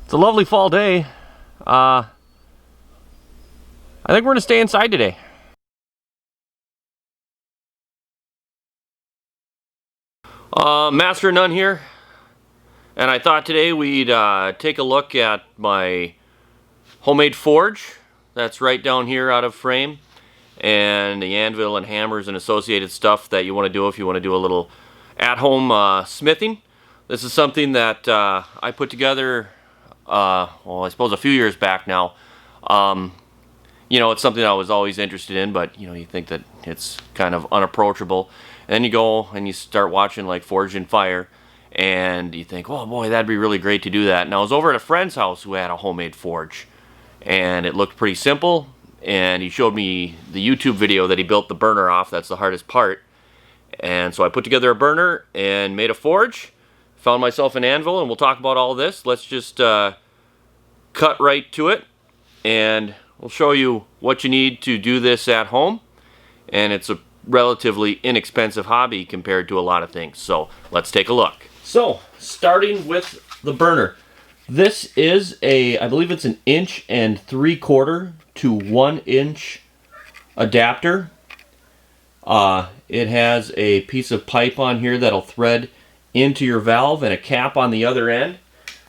It's a lovely fall day. I think we're gonna stay inside today. Master None here, and I thought today we'd take a look at my homemade forge that's right down here out of frame, and the anvil and hammers and associated stuff that you want to do if you want to do a little at-home smithing. This is something that I put together, well, I suppose a few years back now. You know, it's something I was always interested in, but you know, you think that it's kind of unapproachable. And then you go and you start watching like Forged in Fire, and you think, oh boy, that'd be really great to do that. And I was over at a friend's house who had a homemade forge, and it looked pretty simple. And he showed me the YouTube video that he built the burner off. That's the hardest part. And so I put together a burner and made a forge. Found myself an anvil, and we'll talk about all this. Let's just cut right to it, and we'll show you what you need to do this at home. And it's a relatively inexpensive hobby compared to a lot of things. So let's take a look. So starting with the burner. This is I believe it's an 1 3/4 to 1 inch adapter. It has a piece of pipe on here that'll thread into your valve and a cap on the other end.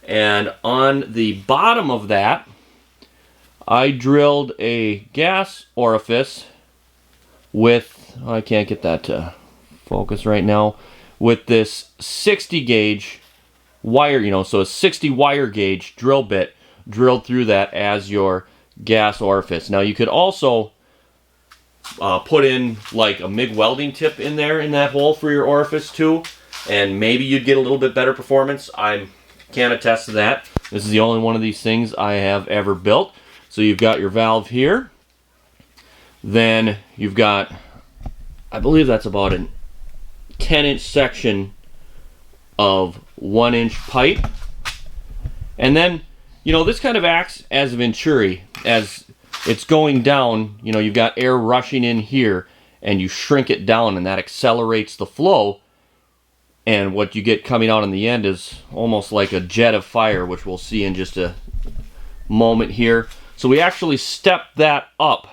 And on the bottom of that, I drilled a gas orifice with, I can't get that to focus right now, with this 60 gauge wire, you know, so a 60 wire gauge drill bit drilled through that as your gas orifice. Now you could also put in like a MIG welding tip in there in that hole for your orifice too, and maybe you'd get a little bit better performance. I can't attest to that. This is the only one of these things I have ever built. So you've got your valve here, then you've got, I believe that's about a 10-inch section of 1-inch pipe. And then, you know, this kind of acts as a venturi. As it's going down, you know, you've got air rushing in here, and you shrink it down, and that accelerates the flow. And what you get coming out in the end is almost like a jet of fire, which we'll see in just a moment here. So we actually step that up.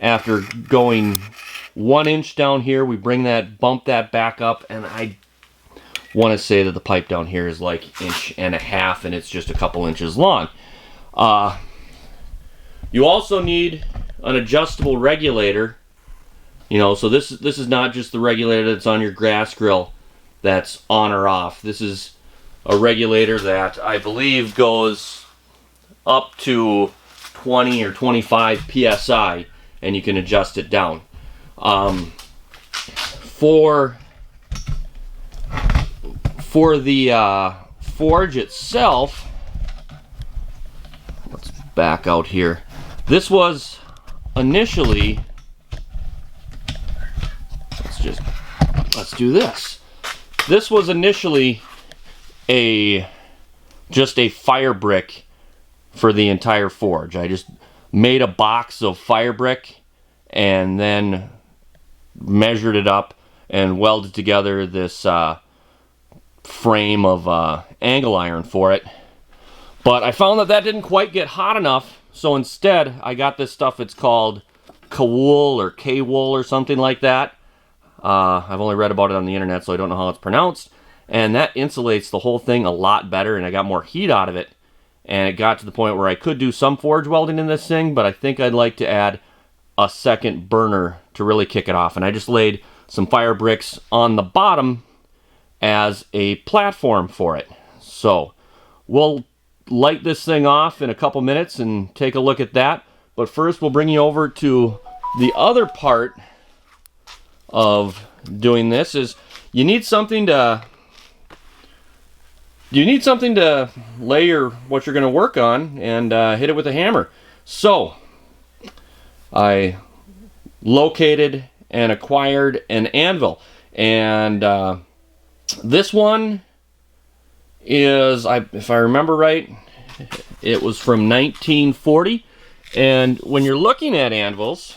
After going 1 inch down here, we bump that back up, and I want to say that the pipe down here is like 1.5 inches, and it's just a couple inches long. You also need an adjustable regulator. You know, so this is not just the regulator that's on your gas grill that's on or off. This is a regulator that I believe goes up to 20 or 25 psi, and you can adjust it down. For the forge itself, let's back out here. This was initially, let's do this. This was initially just a fire brick for the entire forge. I just made a box of fire brick and then measured it up and welded together this frame of angle iron for it. But I found that didn't quite get hot enough, so instead I got this stuff. It's called K-wool or K-wool or something like that. I've only read about it on the internet, so I don't know how it's pronounced. And that insulates the whole thing a lot better, and I got more heat out of it. And it got to the point where I could do some forge welding in this thing, but I think I'd like to add a second burner to really kick it off. And I just laid some fire bricks on the bottom as a platform for it. So we'll light this thing off in a couple minutes and take a look at that. But first we'll bring you over to the other part of doing this. Is you need something to lay what you're going to work on and hit it with a hammer. So I located and acquired an anvil, and this one is, if I remember right, it was from 1940. And when you're looking at anvils,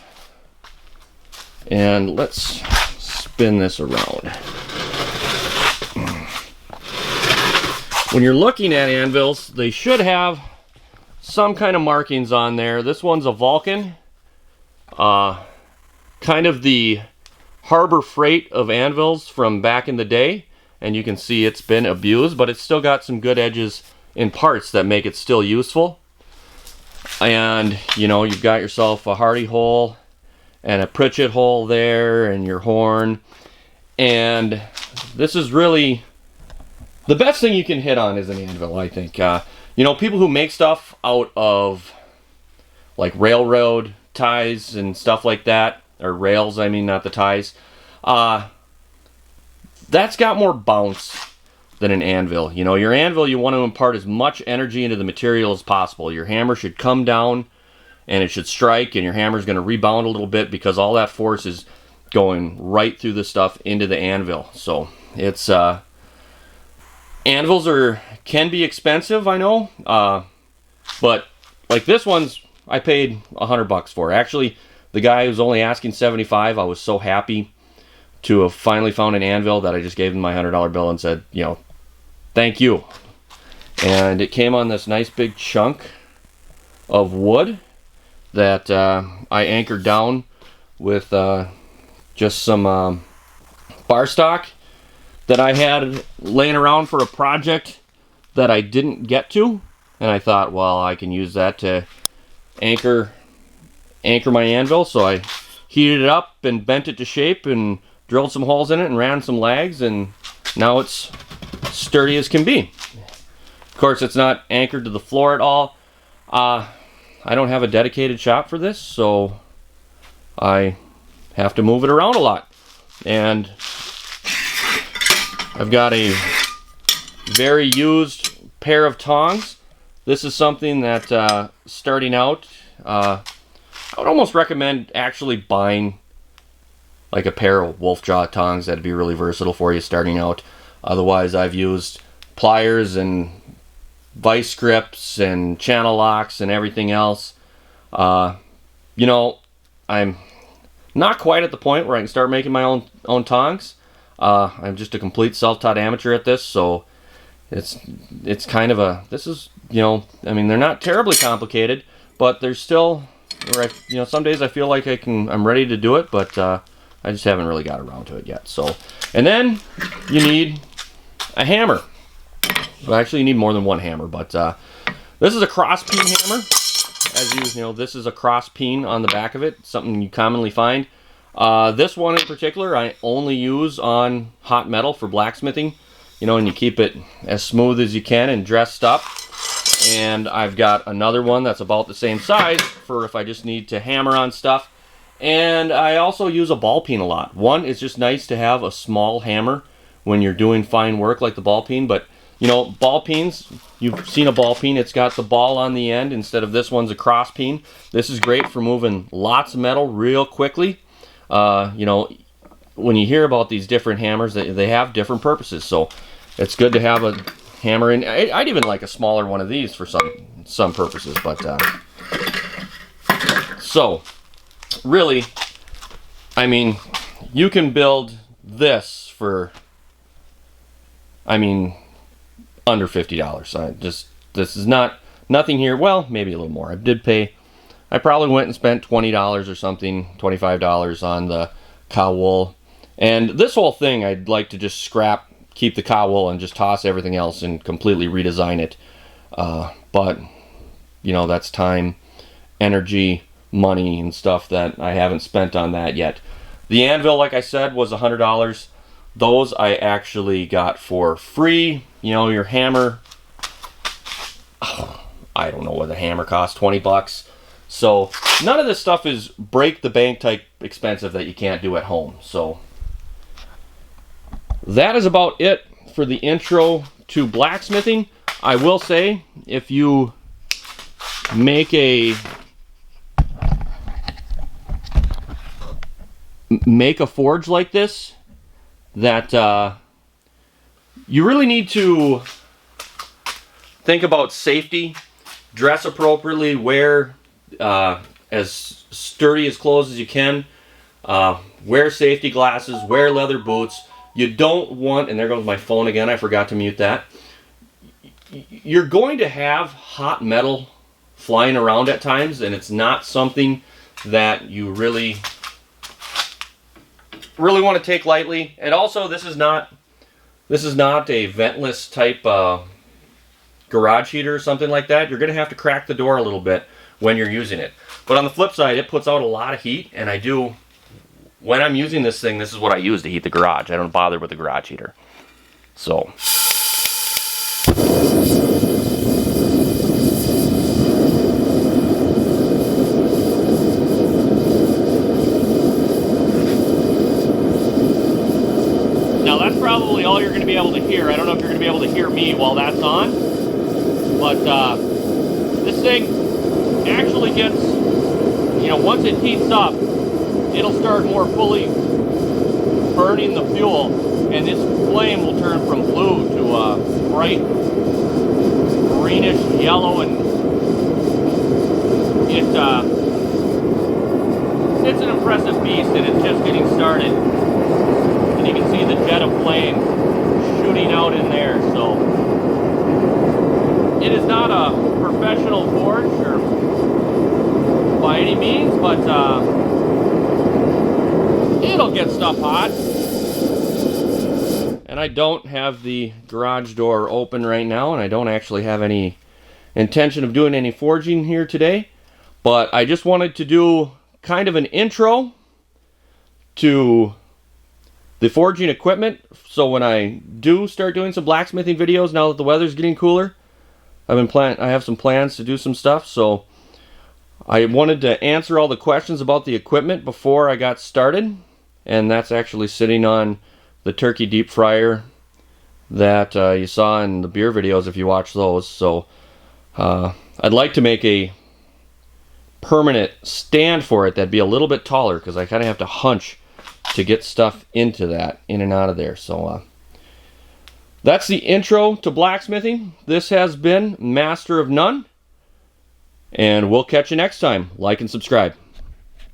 and let's spin this around. when you're looking at anvils, they should have some kind of markings on there. This one's a Vulcan, kind of the Harbor Freight of anvils from back in the day, and you can see it's been abused, but it's still got some good edges in parts that make it still useful. And you know, you've got yourself a Hardy hole and a Pritchett hole there, and your horn, and this is really the best thing you can hit on is an anvil, I think. You know, people who make stuff out of like railroad ties and stuff like that, or rails, I mean, not the ties, that's got more bounce than an anvil. You know, your anvil, you want to impart as much energy into the material as possible. Your hammer should come down and it should strike, and your hammer's going to rebound a little bit because all that force is going right through the stuff into the anvil. So it's anvils can be expensive, I know, but like this one's I paid $100 for. Actually, the guy who's only asking $75, I was so happy to have finally found an anvil that I just gave him my $100 bill and said, you know, thank you. And it came on this nice big chunk of wood that I anchored down with just some bar stock that I had laying around for a project that I didn't get to, and I thought, well, I can use that to anchor my anvil. So I heated it up and bent it to shape and drilled some holes in it and ran some lags, and now it's sturdy as can be. Of course, it's not anchored to the floor at all. I don't have a dedicated shop for this, so I have to move it around a lot. And I've got a very used pair of tongs. This is something that starting out, I would almost recommend actually buying like a pair of wolf jaw tongs. That'd be really versatile for you starting out. Otherwise, I've used pliers and vice grips and channel locks and everything else. You know, I'm not quite at the point where I can start making my own tongs. I'm just a complete self-taught amateur at this, so it's kind of a, this is, you know, I mean, they're not terribly complicated, but they're still, you know, some days I feel like I'm ready to do it, but I just haven't really got around to it yet. So, and then you need a hammer. Well, actually, you need more than one hammer, but this is a cross peen hammer. As you know, this is a cross peen on the back of it, something you commonly find. This one in particular, I only use on hot metal for blacksmithing. You know, and you keep it as smooth as you can and dressed up. And I've got another one that's about the same size for if I just need to hammer on stuff. And I also use a ball peen a lot. One, it's just nice to have a small hammer when you're doing fine work like the ball peen. But, you know, ball peens, you've seen a ball peen, it's got the ball on the end instead of this one's a cross peen. This is great for moving lots of metal real quickly. You know, when you hear about these different hammers, they have different purposes. So it's good to have a hammer in. I'd even like a smaller one of these for some purposes. But so really, I mean, you can build this for, I mean, under $50. This is nothing here. Well, maybe a little more. I probably went and spent $20 or something, $25 on the cow wool. And this whole thing I'd like to just scrap, keep the cow wool, and just toss everything else and completely redesign it. But, you know, that's time, energy, money, and stuff that I haven't spent on that yet. The anvil, like I said, was $100. Those I actually got for free. You know, your hammer, I don't know what the hammer costs, $20. So none of this stuff is break the bank type expensive that you can't do at home. So that is about it for the intro to blacksmithing. I will say, if you make a forge like this, that you really need to think about safety, dress appropriately, wear as sturdy as clothes as you can, wear safety glasses, wear leather boots. You don't want, and there goes my phone again, I forgot to mute that. you're going to have hot metal flying around at times, and it's not something that you really want to take lightly. And also, this is not a ventless type garage heater or something like that. You're going to have to crack the door a little bit when you're using it. But on the flip side, it puts out a lot of heat, and when I'm using this thing, this is what I use to heat the garage. I don't bother with the garage heater. So. Now that's probably all you're going to be able to hear. I don't know if you're going to be able to hear me while that's on. But this thing actually gets, once it heats up, it'll start more fully burning the fuel, and this flame will turn from blue to a bright greenish yellow, and it's an impressive beast, and it's just getting started. And you can see the jet of flame shooting out in there. So it is not a professional forge or by any means, but it'll get stuff hot. And I don't have the garage door open right now, and I don't actually have any intention of doing any forging here today. But I just wanted to do kind of an intro to the forging equipment. So when I do start doing some blacksmithing videos, now that the weather's getting cooler, I have some plans to do some stuff. So I wanted to answer all the questions about the equipment before I got started. And that's actually sitting on the turkey deep fryer that you saw in the beer videos if you watch those. So I'd like to make a permanent stand for it that'd be a little bit taller, because I kind of have to hunch to get stuff into that, in and out of there. So that's the intro to blacksmithing. This has been Master of None, and we'll catch you next time. Like and subscribe.